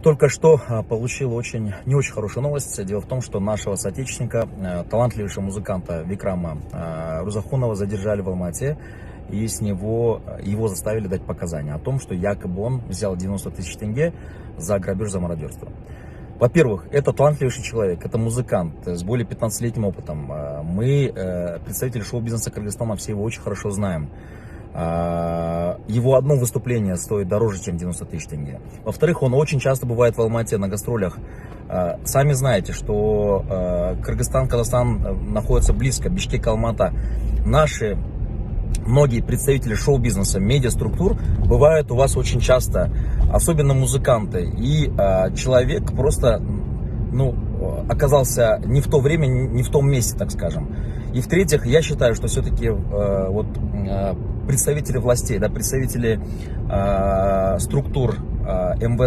Только что получил не очень хорошую новость. Дело в том, что нашего соотечественника, талантливейшего музыканта Викрама Рузахунова задержали в Алмате, и его заставили дать показания о том, что якобы он взял 90 тысяч тенге за грабеж, за мародерство. Во-первых, это талантливейший человек, это музыкант с более 15-летним опытом. Мы, представители шоу-бизнеса Кыргызстана, все его очень хорошо знаем. Его одно выступление стоит дороже, чем 90 тысяч тенге. Во-вторых, он очень часто бывает в Алмате на гастролях. Сами знаете, что Кыргызстан, Казахстан находятся близко, Бишкек, Алмата. Многие представители шоу-бизнеса, медиаструктур бывают у вас очень часто, особенно музыканты. И человек просто, оказался не в то время, не в том месте, так скажем. И в-третьих, я считаю, что все-таки представители властей, представители структур МВД,